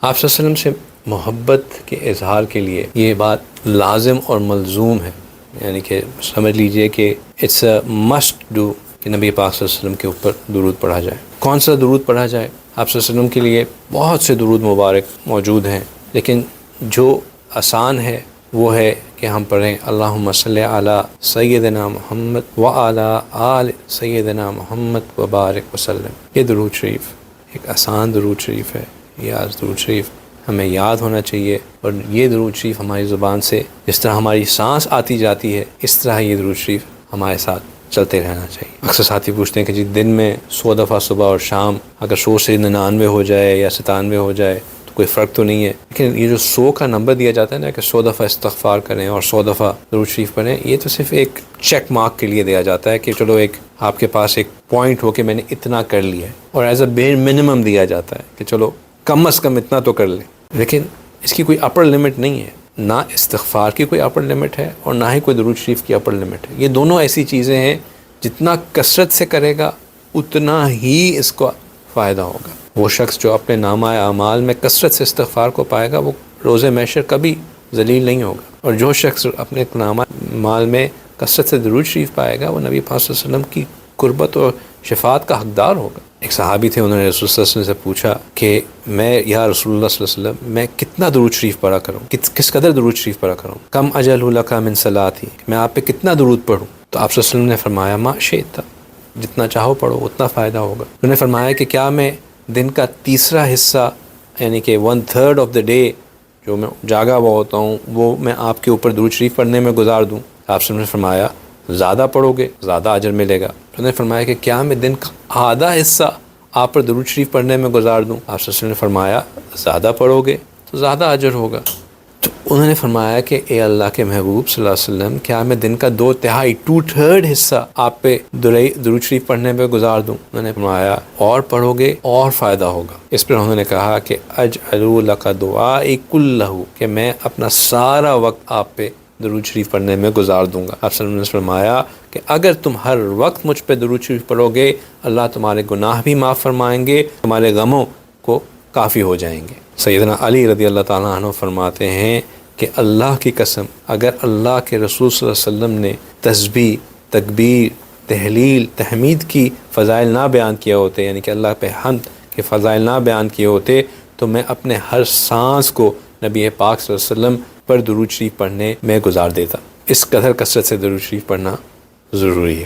آپ صلی اللہ علیہ وسلم سے محبت کے اظہار کے لیے یہ بات لازم اور ملزوم ہے، یعنی کہ سمجھ لیجئے کہ اٹس اے مسٹ ڈو کہ نبی پاک صلی اللہ علیہ وسلم کے اوپر درود پڑھا جائے۔ کون سا درود پڑھا جائے؟ آپ صلی اللہ علیہ وسلم کے لیے بہت سے درود مبارک موجود ہیں، لیکن جو آسان ہے وہ ہے کہ ہم پڑھیں اللہم صلی علی سیدنا محمد وعلی آل سیدنا محمد وبارک وسلم۔ یہ درود شریف ایک آسان درود شریف ہے، یہ درود شریف ہمیں یاد ہونا چاہیے، اور یہ درود شریف ہماری زبان سے جس طرح ہماری سانس آتی جاتی ہے اس طرح یہ درود شریف ہمارے ساتھ چلتے رہنا چاہیے۔ اکثر ساتھی پوچھتے ہیں کہ جی دن میں 100 دفعہ صبح اور شام اگر 100 سے 99 ہو جائے یا 97 ہو جائے تو کوئی فرق تو نہیں ہے، لیکن یہ جو 100 کا نمبر دیا جاتا ہے نا کہ 100 دفعہ استغفار کریں اور 100 دفعہ درود شریف پڑھیں، یہ تو صرف ایک چیک مارک کے لیے دیا جاتا ہے کہ چلو ایک آپ کے پاس ایک پوائنٹ ہو کہ میں نے اتنا کر لیا ہے، اور ایز اے بیر منیمم دیا جاتا ہے کہ چلو کم از کم اتنا تو کر لیں، لیکن اس کی کوئی اپر لمٹ نہیں ہے، نہ استغفار کی کوئی اپر لمٹ ہے اور نہ ہی کوئی درود شریف کی اپر لمٹ ہے۔ یہ دونوں ایسی چیزیں ہیں جتنا کثرت سے کرے گا اتنا ہی اس کو فائدہ ہوگا۔ وہ شخص جو اپنے نامہ اعمال میں کثرت سے استغفار کو پائے گا وہ روز محشر کبھی ذلیل نہیں ہوگا، اور جو شخص اپنے نامہ اعمال میں کثرت سے درود شریف پائے گا وہ نبی پاک صلی اللہ علیہ وسلم کی قربت اور شفاعت کا حقدار ہوگا۔ ایک صحابی تھے، انہوں نے رسول صلی اللہ علیہ وسلم سے پوچھا کہ میں یا رسول اللہ صلی اللہ علیہ وسلم میں کتنا درود شریف پڑھا کروں، کس قدر درود شریف پڑھا کروں، کم اجل لک من صلاتی، میں آپ پہ کتنا درود پڑھوں؟ تو آپ صلی اللہ علیہ وسلم نے فرمایا ما شئت، جتنا چاہو پڑھو اتنا فائدہ ہوگا۔ انہوں نے فرمایا کہ کیا میں دن کا تیسرا حصہ یعنی کہ 1/3 آف دا ڈے جو میں جاگا ہوا ہوتا ہوں وہ میں آپ کے اوپر درود شریف پڑھنے میں گزار دوں؟ آپ صلی اللہ علیہ وسلم نے فرمایا زیادہ پڑھو گے زیادہ اجر ملے گا۔ انہوں نے فرمایا کہ کیا میں دن کا آدھا حصہ آپ پر درود شریف پڑھنے میں گزار دوں؟ آپ صلی اللہ علیہ وسلم نے فرمایا زیادہ پڑھو گے تو زیادہ اجر ہوگا۔ تو انہوں نے فرمایا کہ اے اللہ کے محبوب صلی اللہ علیہ وسلم کیا میں دن کا 2/3 حصہ آپ پہ درود شریف پڑھنے پہ گزار دوں؟ انہوں نے فرمایا اور پڑھو گے اور فائدہ ہوگا۔ اس پر انہوں نے کہا کہ اجعل لک دعائی کلہ، کہ میں اپنا سارا وقت آپ پہ درود شریف پڑھنے میں گزار دوں گا۔ آپ صلی اللہ علیہ وسلم نے فرمایا کہ اگر تم ہر وقت مجھ پہ درود شریف پڑھو گے اللہ تمہارے گناہ بھی معاف فرمائیں گے، تمہارے غموں کو کافی ہو جائیں گے۔ سیدنا علی رضی اللہ تعالیٰ عنہ فرماتے ہیں کہ اللہ کی قسم اگر اللہ کے رسول صلی اللہ علیہ وسلم نے تسبیح، تکبیر، تحلیل، تحمید کی فضائل نہ بیان کیا ہوتے، یعنی کہ اللہ پہ حمد کے فضائل نہ بیان کیے ہوتے، تو میں اپنے ہر سانس کو نبی پاک صلی اللہ علیہ وسلم پر درود شریف پڑھنے میں گزار دیتا۔ اس قدر کثرت سے درود شریف پڑھنا ضروری ہے۔